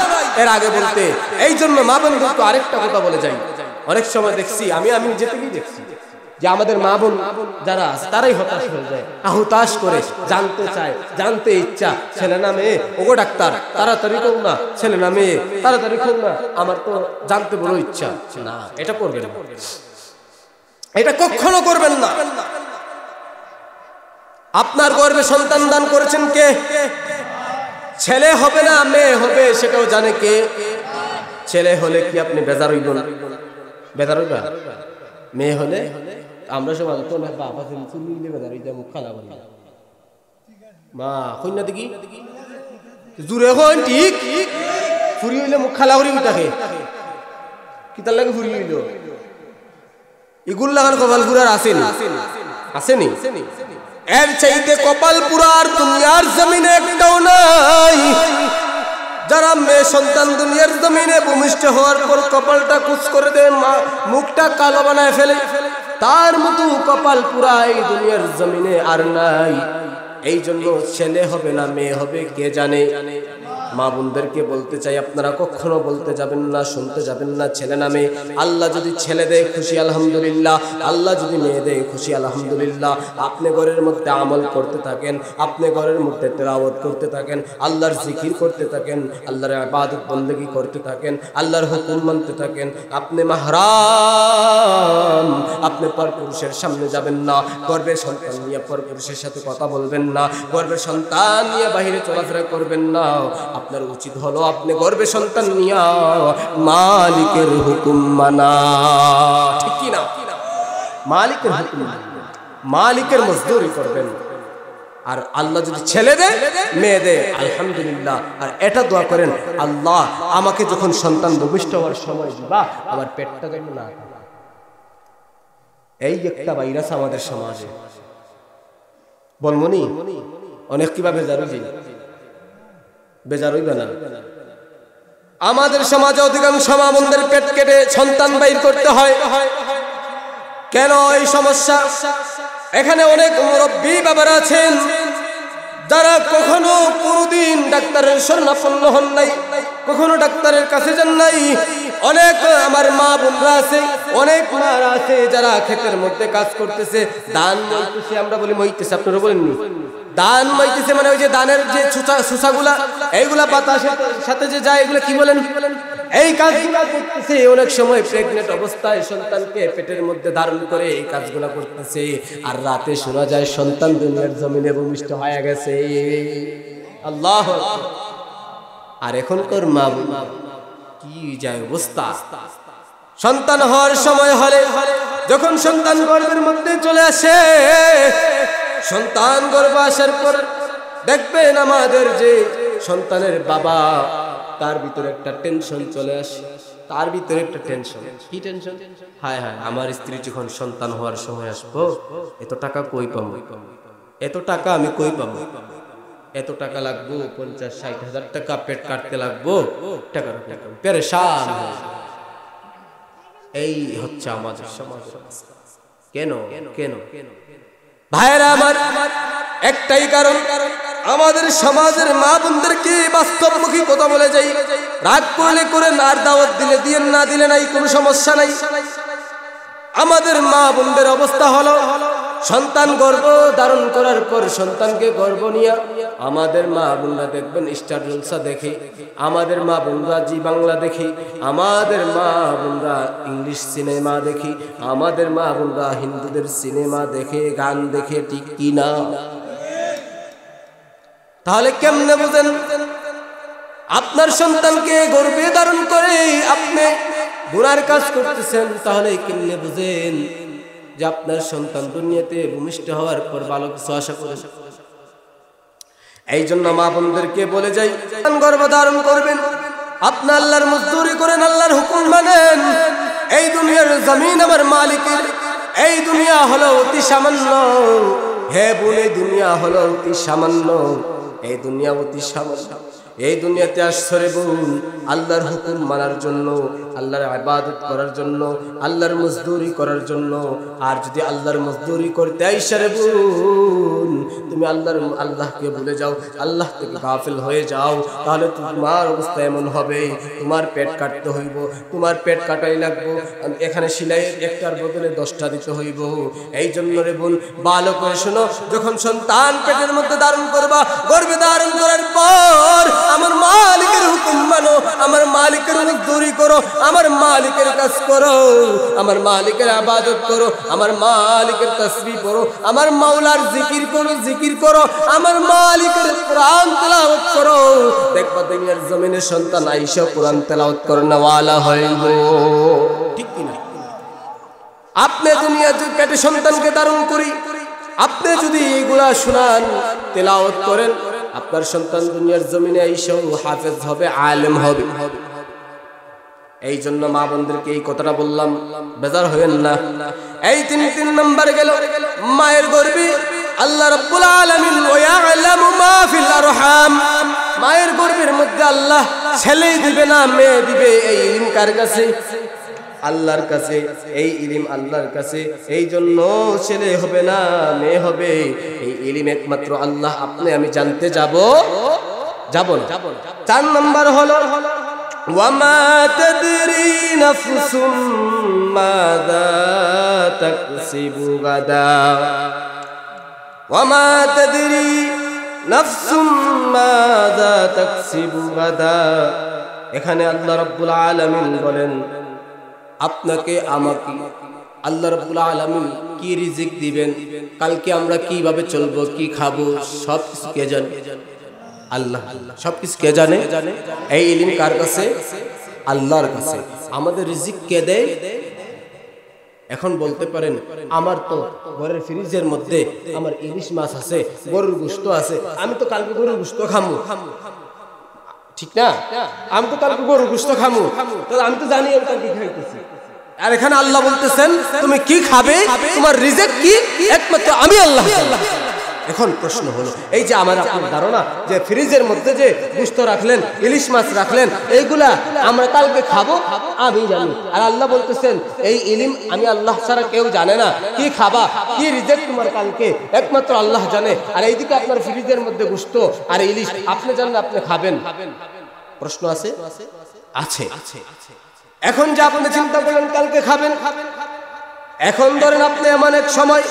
[SPEAKER 1] এর আগে বলতে এই জন্য মা বোন কিন্তু আরেকটা কথা বলে যাই অনেক সময় দেখছি আমি যেতে গিয়ে দেখছি যে আমাদের মা বোন যারা আছে তারাই হতাশ হয়ে যায় হতাশ করে জানতে চায় জানতে ইচ্ছা ছেলে না মেয়ে ওগো ডাক্তার তাড়াতাড়ি করুন না ছেলে না মেয়ে তাড়াতাড়ি করুন না আমার তো জানতে বড় ইচ্ছা না এটা করবেন না এটা কখনো করবেন না আপনার গর্ভে সন্তান দান করেছেন কে ছেলে হবে না মেয়ে হবে সেটাও জানে কে ছেলে হলে কি আপনি বেজার হইব না বেজার হইবা মেয়ে হলে আমরা সব আনতো না বাবা চুলিলে বেজার হইতে মুখ খালা করি মা কইনা দেখি জুড়ে হন ঠিক ফুরি হইলে মুখ খালা করি উঠাকে কি তার লাগে ফুরি হইল ইগুল লাগান কপাল পুরার আসেনি এর চাইতে কপাল পুরার দুনিয়ার জমিনে একটাও নাই যারা মেয়ে সন্তান দুনিয়ার জমিনে ভূমিষ্ঠ হওয়ার পর কপালটা কুচ করে দেয় মুখটা কালো বানায় ফেলে তার মতো কপাল পুরা এই দুনিয়ার জমিনে আর নাই এই জন্য ছেলে হবে না মেয়ে হবে কে জানে মা বোনদেরকে বলতে চাই আপনারা কখনো বলতে যাবেন না শুনতে যাবেন না ছেলে না মেয়ে আল্লাহ যদি ছেলে দেয় খুশি আলহামদুলিল্লাহ আল্লাহ যদি মেয়ে দেয় খুশি আলহামদুলিল্লাহ আপনি ঘরের মধ্যে আমল করতে থাকেন আপনি ঘরের মধ্যে তেলাওয়াত করতে থাকেন আল্লাহর জিকির করতে থাকেন আল্লাহর ইবাদত বন্দেগী করতে থাকেন আল্লাহর হুকুম মানতে থাকেন আপনি মাহরাম আপনি পরপুরুষের সামনে যাবেন না গর্ভের সন্তান নিয়ে পরপুরুষের সাথে কথা বলবেন না গর্ভের সন্তান নিয়ে বাইরে চলাফেরা করবেন না আপনার উচিত হলো আপনি গর্ভে সন্তান নিয়া মালিকের হুকুম মানা ঠিক কি না মালিকের হুকুম মালিকের মজদুরি করবেন আর আল্লাহ যদি ছেলে দেয় মেয়ে দেয় আলহামদুলিল্লাহ আর এটা দোয়া করেন আল্লাহ আমাকে যখন সন্তান ভূমিষ্ঠ হওয়ার সময় দিবা আমার পেটটা যেন না এই একটা ভাইরাস আমাদের সমাজে বলমনি অনেক কিভাবে জারুজি বেজার হইবে না আমাদের সমাজে অধিকাংশ মা বোনদের পেট কেটে সন্তান বাইর করতে হয় কেন এই সমস্যা এখানে অনেক মুরব্বী বাবারা আছেন যারা কখনো কোনদিন ডাক্তারের শরণাপন্ন হন নাই কখনো ডাক্তারের কাছে যান নাই অনেক আমার মা বোনরা আছে অনেক মারা আছে যারা ক্ষেতের মধ্যে কাজ করতেছে ধান মইতেছে আমরা বলি মইতেছে আপনারা বলেননি ধান মইতেছে মানে ওই যে ধানের যে সুসাগুলা এইগুলা বাতাসের সাথে যে যায় এগুলা কি বলেন এই কাজগুলা করতেছে অনেক সময় প্রেগনেন্ট অবস্থায় সন্তানকে পেটের মধ্যে ধারণ করে এই কাজগুলা করতেছে আর রাতে শোনা যায় সন্তান দুনিয়ার জমিনে ভূমিষ্ঠ হয়ে গেছে আল্লাহু আকবার আর এখনকার মা কি যায় অবস্থা সন্তান হওয়ার সময় হলে যখন সন্তান গর্ভের মধ্যে চলে আসে সন্তান গর্ভে আসার পর দেখবেন আমাদের যে সন্তানের বাবা তার ভিতরে একটা টেনশন চলে আসে তার ভিতরে একটা টেনশন। কি টেনশন? হায় হায়, আমার স্ত্রী যখন সন্তান হওয়ার সময় আসবো, এত টাকা কই পাবো, এত টাকা আমি কই পাবো, এত টাকা লাগবো, 50-60 হাজার টাকা পেট কাটতে লাগবো, টাকা পেরেশান। এই হচ্ছে আমাদের সমাজ। কেন কেন ভাইরা আমার? একটাই কারণ, আমাদের সমাজের মা বোনদেরকে বাস্তবমুখী কথা বলে যাই। রাগ করলে করেন, আর দাওয়াত দিলে দিয়েন, না দিলে নাই, কোনো সমস্যা নাই। আমাদের মা বোনদের অবস্থা হলো, সন্তান গর্ভ ধারণ করার পর সন্তানকে গর্ভ নিয়ে আমাদের মা বোনরা দেখবেন স্টার জলসা দেখে, আমাদের মা বোনরা জি বাংলা দেখে, আমাদের মা বোনরা ইংলিশ সিনেমা দেখে, আমাদের মা বোনরা হিন্দুদের সিনেমা দেখে, গান দেখে, ঠিক কি না? তাহলে কেমনে বুঝেন? আপনার সন্তানকে গর্ভে ধারণ করে আপনি গুনার কাজ করতেছেন, তাহলে কেমনে বুঝেন যে আপনার সন্তান দুনিয়াতে ভূমিষ্ঠ হওয়ার পর ভালো কিছু আশা করে? এই জন্য মা বোনদেরকে বলে যাই, গর্ভ ধারণ করবেন, আপনি আল্লাহর মজদুরি করেন, আল্লাহর হুকুম মানেন। এই দুনিয়ার জমিন আমার মালিকের, এই দুনিয়া হলো অতি সামান্য। হে বোন, এই দুনিয়া হলো অতি সামান্য, এই দুনিয়া অতি সামান্য। এই দুনিয়াতে আসছো রে বোন আল্লাহর হুকুম মানার জন্য, আল্লাহর ইবাদত করার জন্য, আল্লাহর মজদুরি করার জন্য। আর যদি আল্লাহর মজদুরি করতে আইসা রে বোন তুমি আল্লাহকে ভুলে যাও, আল্লাহ থেকে গাফিল হয়ে যাও, তাহলে তোমার অবস্থা এমন হবে, তোমার পেট কাটতে হইব, তোমার পেট কাটাই লাগবো, এখানে সিলাইয়ের একটার বদলে 10টা দিতে হইব। এই জন্য রে বোন ভালো করে শোনো, যখন সন্তান পেটের মধ্যে ধারণ করবা, গর্ভে ধারণ করার পর আমার মালিকের হুকুম মানো, আমার মালিকের মজদুরি করো, আমার মালিকের কাজ করো, আমার মালিকের ইবাদত করো, আমার মালিকের তাসবিহ পড়ো, আমার মাওলার জিকির করো, জিকির করো, আমার মালিকের কোরআন তেলাওয়াত করো। দেখবা দুনিয়ার জমিনে সন্তান আইসা কোরআন তেলাওয়াত করেন ওয়ালা হইব, ঠিক কি না? আপনি দুনিয়া যে পেটে সন্তানকে ধারণ করি, আপনি যদি এগুলা শুনান, তেলাওয়াত করেন, আপনার সন্তান দুনিয়ার জমিনে আইসাও হাফেজ হবে, আলেম হবে। এই জন্য মা বোনদেরকে এই কথাটা বললাম, বেজার হবেন না। এই তিন নাম্বার গেল মায়ের গর্ভে আল্লাহ রাব্বুল আলামিন ওয়ায়ালামু মা ফিল আরহাম। মায়ের গর্ভের মধ্যে আল্লাহ ছেলে দিবে না মেয়ে দিবে, এই ইলম কার কাছে? আল্লাহর কাছে। এই ইলম আল্লাহর কাছে, এই জন্য ছেলে হবে না মেয়ে হবে, এই ইলম একমাত্র আল্লাহ আপনি আমি জানতে যাব না। 4 নাম্বার হলো ওয়ামা তাদরি নাফসুম মাযা তাকসিবু গাদা, ওয়ামা তাদরি নাফসুম মাযা তাকসিবু গাদা। এখানে আল্লাহ রাব্বুল আলামিন বলেন, আপনাকে আমাকে আল্লাহ রাব্বুল আলামিন কি রিজিক দিবেন, কালকে আমরা কিভাবে চলবো, কি খাবো, সব কিছু কে জানে? আল্লাহ। সব কিছু কে জানে? এই ইলম কার কাছে? আল্লাহর কাছে। আমাদের রিজিক কে দেয়? এখন বলতে পারেন, আমার তো ঘরের ফ্রিজের মধ্যে আমার ইলিশ মাছ আছে, গরুর গোশত আছে, আমি তো কালকে গরুর গোশত খামু, ঠিক না? আমি তো কালকে গরুর গোশত খামু, তাহলে আমি তো জানি আমি কালকে খাইতেছি। আর এখানে আল্লাহ বলতেছেন তুমি কি খাবে, তোমার রিজিক কি, একমাত্র আমি আল্লাহ। এখন প্রশ্ন হলো, এই যে আমার আপনার ধারণা যে ফ্রিজের মধ্যে যে গোশত রাখলেন, ইলিশ মাছ রাখলেন, এইগুলা আমরা কালকে খাবো, আমি জানি। আর আল্লাহ বলতেছেন এই ইলম আমি আল্লাহ ছাড়া কেউ জানে না, কি খাবা, কি রিজিক তোমার কালকে একমাত্র আল্লাহ জানে। আর এইদিকে আপনার ফ্রিজের মধ্যে গোশত আর ইলিশ, আপনি জানেন আপনি খাবেন। প্রশ্ন আছে? আছে। এখন যে আপনি চিন্তা করলেন কালকে খাবেন, এখন ধরেন আপনি এমন এক সময়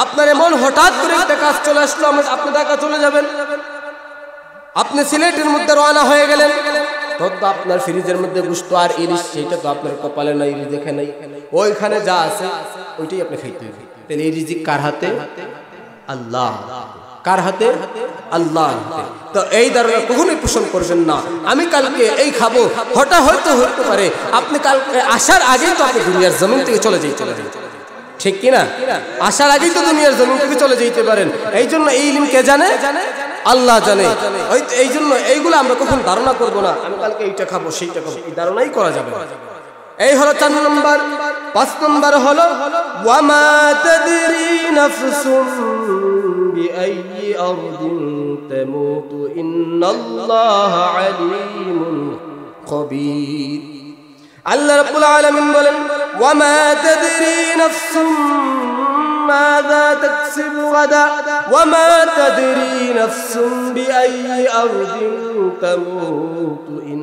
[SPEAKER 1] আপনার এমন হঠাৎ করে একটা কাজ চলে আসলো, আপনি ঢাকা চলে যাবেন, আপনি সিলেটের মধ্যে রওনা হয়ে গেলেন, তো আপনার ফ্রিজের মধ্যে গোশত আর ইলিশ, সেটা তো আপনার কপালে নাই, রিজিকে নাই, ওইখানে যা আছে ওইটাই আপনি খাইতে হবে। তাহলে এই রিজিক কার হাতে? আল্লাহ। কার হাতে? আল্লাহর হাতে। তো এই ধারণা কখনোই পোষণ করবেন না আমি কালকে এই খাবো, হঠাৎ হয়তো হতে পারে আপনি কালকে আসার আগেই তো আপনি দুনিয়ার জমিন থেকে চলে যাইতে পারেন, ঠিক কিনা? আসার আগেই তো দুনিয়ার জমিন থেকে চলে যেতে পারেন। এই জন্য এই ইলম কে জানে? আল্লাহ জানে। এই জন্য এইগুলো আমরা কখন ধারণা করব না আমি কালকে এইটা খাবো সেইটা খাবো, এই ধারণাই করা যাবে না। এই হলো 4 নম্বর। 5 নম্বর হলো ওয়ামা তাদরি নাফসুম বিআইয়ি আরদিন তামুতু ইন্নাল্লাহা আলিমুন খবীর। আল্লাহ রাব্বুল আলামিন বলেন ওয়ামা তাদরি নাফসুম মাযা তাকসিবু গাদা ওয়ামা তাদরি নাফসুম বিআইয়ি আরদিন তামুতু ইন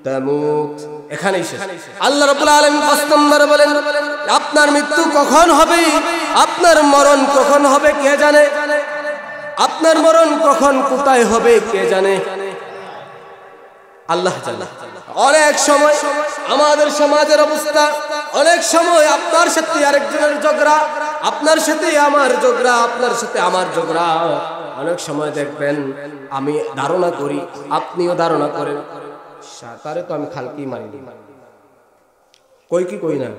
[SPEAKER 1] তামুত। এখানেই শেষ। আল্লাহ রাব্বুল আলামিন 5 নম্বরে বলেন আপনার মৃত্যু কখন হবে, আপনার মরণ কখন হবে কে জানে, আপনার মরণ কখন কোথায় হবে কে জানে, আল্লাহ জানে। অনেক সময় আমাদের সমাজের অবস্থা, অনেক সময় আপনার সাথে আরেকজনের ঝগড়া, আপনার সাথে আমার ঝগড়া, আপনার সাথে আমার ঝগড়া। অনেক সময় দেখবেন আমি ধারণা করি আপনিও ধারণা করেন তারে তো আমি খালকি মারিনি, কই কি কই না,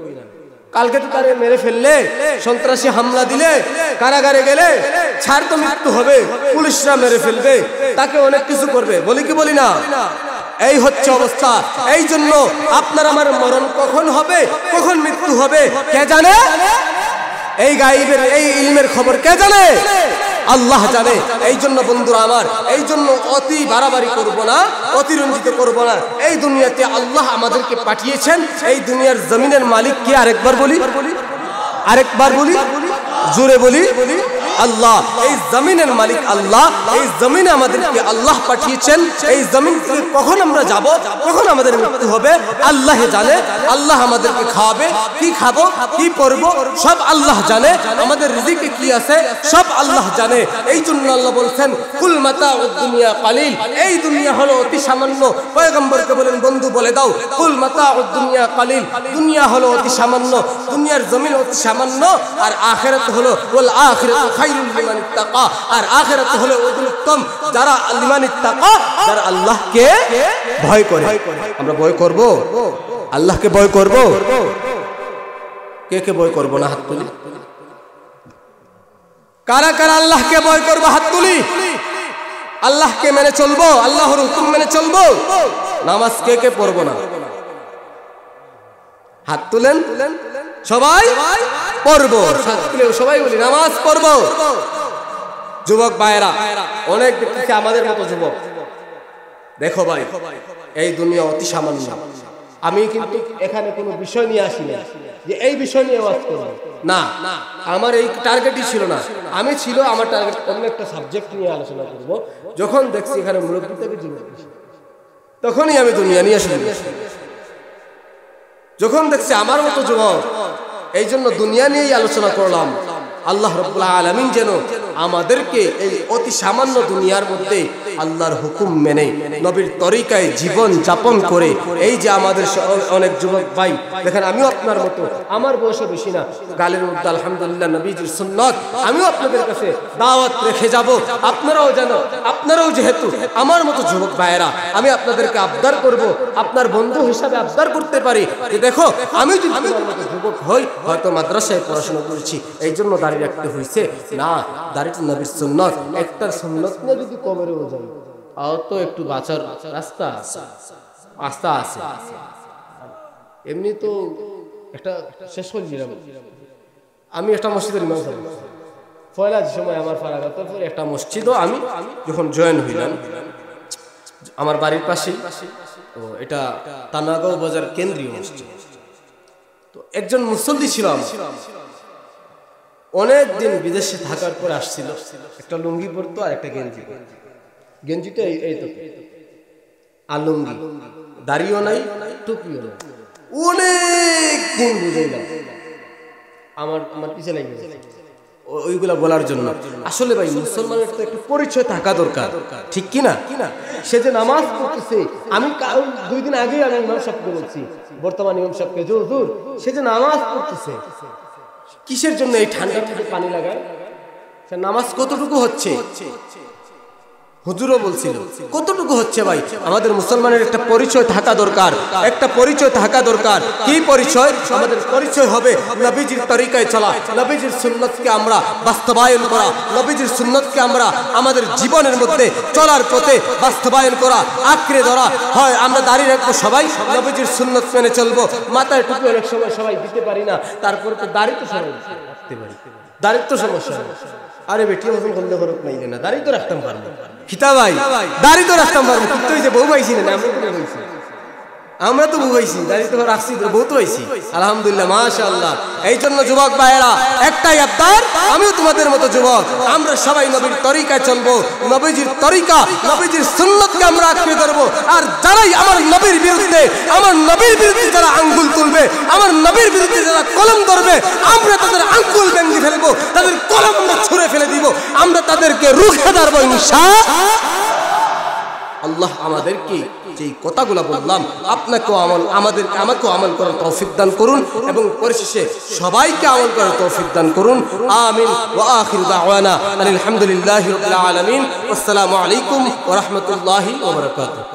[SPEAKER 1] কালকে তো তারে মেরে ফেললে, সন্ত্রাসী হামলা দিলে, কারাগারে গেলে ছাড় তো মৃত্যু হবে, পুলিশরা মেরে ফেলবে, তাকে অনেক কিছু করবে, বলি কি বলি না? এই হচ্ছে অবস্থা। এই জন্য আপনার আমার মরণ কখন হবে, কখন মৃত্যু হবে কে জানে? এই গায়েবের এই ইলমের খবর কে জানে? আল্লাহ জানে। এই জন্য বন্ধুরা আমার, এই জন্য অতি বাড়াবাড়ি করব না, অতিরঞ্জিত করব না। এই দুনিয়াতে আল্লাহ আমাদেরকে পাঠিয়েছেন, এই দুনিয়ার জমিনের মালিক কে? আরেকবার বলি, আরেকবার বলি, জোরে বলি, আল্লাহ। এই জমিনের মালিক আল্লাহ, এই জমিনে আমাদেরকে আল্লাহ পাঠিয়েছেন। এই জমিন থেকে কখন আমরা যাব, কখন আমাদের মৃত্যু হবে আল্লাহ জানে। আল্লাহ আমাদেরকে খাওয়াবে, কি খাবো, কি পরবো সব আল্লাহ জানে। আমাদের রিজিকে কি আছে সব আল্লাহ জানে। এই জন্য আল্লাহ বলছেন কুল মাতাউদ দুনিয়া কালিল, এই দুনিয়া হলো অতি সামান্য। পয়গম্বরকে বলেন বন্ধু বলে দাও কুল মাতাউদ দুনিয়া কালিল, দুনিয়া হলো অতি সামান্য, দুনিয়ার জমিন অতি সামান্য, আর আখিরাত হলো ওয়াল আখিরাতু খায়রুল লিমান ইত্তাকা, আর আখিরাত হলো উত্তম যারা লিমান ইত্তাকা, যারা আল্লাহকে ভয় করে। আমরা ভয় করব, আল্লাহকে ভয় করব, কে কে ভয় করব না হাত তুলি? কারা কারা আল্লাহকে ভয় করব হাত তুলি? আল্লাহকে মেনে চলবো, আল্লাহর হুকুম মেনে চলবো, নামাজ কে কে পড়বো না? হাত তুলেন, সবাই পড়বো, সবাই বলি নামাজ পড়বো। যুবক ভাইরা অনেক দেখতেছি আমাদের মতো যুবক, দেখো ভাই এই দুনিয়া অতি সামান্য। আমি কিন্তু এখানে কোনো বিষয় নিয়ে আসি না যে এই বিষয় নিয়ে ওয়াজ করব, না, আমার এই টার্গেটই ছিল না। আমি ছিল আমার টার্গেট অন্য একটা সাবজেক্ট নিয়ে আলোচনা করব। যখন দেখছি এখানে মুরব্বী থেকে যুবক, তখনই আমি দুনিয়া নিয়ে আসি। যখন দেখছি আমার মতো যুবক, এই জন্য দুনিয়া নিয়েই আলোচনা করলাম। আল্লাহ রাব্বুল আলামিন যেন আমাদেরকে এই অতি সামান্য দুনিয়ার মধ্যে আল্লাহর হুকুম মেনে নবীর তরিকায় জীবন যাপন করে, এই যে আমাদের অনেক যুবক ভাই দেখেন, আমিও আপনার মতো, আমার বয়সও বেশি না, গালের মধ্যে আলহামদুলিল্লাহ নবীজির সুন্নাত, আমিও আপনাদের কাছে দাওয়াত রেখে যাব। আপনারাও যেন, আপনারাও যেহেতু আমার মতো যুবক ভাইয়েরা, আমি আপনাদেরকে আবদার করব, আপনার বন্ধু হিসাবে আবদার করতে পারি যে দেখো আমি যদি তোমার মতো যুবক হই, হয়তো মাদ্রাসায় পড়াশোনা করেছি এই জন্য দাঁড়িয়ে রাখতে হয়েছে না, দাঁড়িয়ে নবীর সুন্নাত, একটা সুন্নাত নিয়ে যদি কবরেও যাই আর তো একটু বাঁচার রাস্তা আস্থা আছে। এমনি তো একটা শেষ করে দিলাম, আমি একটা মসজিদের ইমাম ছিলাম পয়লা সময় আমার ফারাগাতের পরে একটা মসজিদও আমি যখন জয়েন হইলাম আমার বাড়ির পাশে, তো এটা তানাগাঁও বাজার কেন্দ্রীয় মসজিদ। তো একজন মুসল্লি ছিলাম, অনেক দিন বিদেশে থাকার পর আসছিল, একটা লুঙ্গি পরতো আর একটা গেঞ্জি, গেঞ্জিটা এই তো আর লুঙ্গি, দাড়িও নাই, টুপিও নাই। অনেক দিন বুঝাইলাম, আমার পিছে লাগে ওইগুলা বলার জন্য। আসলে ভাই মুসলমানের তো একটা পরিচয় থাকা দরকার, ঠিক কি না? সে যে নামাজ পড়তেছে, আমি 2 দিন আগে আমি ইমাম সাহেবকে বলছি, বর্তমান ইমাম সাহেবকে, যে হুজুর সে যে নামাজ পড়তেছে কিসের জন্য? এই ঠান্ডার মধ্যে পানি লাগায়, সে নামাজ কতটুকু হচ্ছে? হুজুরও বলছিল কতটুকু হচ্ছে ভাই আমাদের মুসলমানের একটা পরিচয় থাকা দরকার, একটা পরিচয় থাকা দরকার। কি পরিচয়? আমাদের পরিচয় হবে নবীজির তরিকায় চলা, নবীজির সুন্নতকে আমরা বাস্তবায়ন করা, নবীজির সুন্নতকে আমরা আমাদের জীবনের মধ্যে চলার পথে বাস্তবায়ন করা, আঁকড়ে ধরা। হয় আমরা দাঁড়িয়ে রাখবো, সবাই নবীজির সুন্নত মেনে চলবো, মাথায় টুপি অনেক সময় সবাই দিতে পারি না, তারপরে তো দাড়ি তো সবাই রাখতে পারি, দাড়ির তো সমস্যা নেই। আরে বেটি ওজন করলে খরচ নাই না, দাড়ি তো রাখতাম পারবো, খিতা ভাই দাড়ি তো রাখতাম পারবো, কিন্তু ওই যে বউ পাইছি না, আমরা তো বউ পাইছি, দাড়ি তো রাখছি, বউ তো পাইছি আলহামদুলিল্লাহ মাশাআল্লাহ। এই জন্য যুবক ভাইয়েরা একটাই আবদার, আমিও তোমাদের মতো যুবক, আমরা সবাই নবীর তরিকায় চলবো, নবীজির তরিকা নবীজির সুন্নতকে আমরা আঁকড়ে ধরবো। আর যারাই আমার নবীর বিরুদ্ধে, আমার নবীর বিরুদ্ধে যারা আঙ্গুল তুলবে, আমার নবীর বিরুদ্ধে যারা কলম ধরবে, আমরা তাদের আঙ্গুল ভেঙে ফেলবো, তাদের কলম আমরা ছুঁড়ে ফেলে দিব, আমরা তাদেরকে রুখে ধরবো ইনশাআল্লাহ। আল্লাহ আমাদেরকে যেই কথাগুলো বললাম আপনাকেও আমাকেও আমল করার তৌফিক দান করুন এবং পরিশেষে সবাইকে আমল করার তৌফিক দান করুন। আমিন। ওয়া আখিরু দাওয়ানা আলহামদুলিল্লাহি রাব্বিল আলামিন। আসসালামু আলাইকুম ওয়া রাহমাতুল্লাহি ওয়া বারাকাতুহু।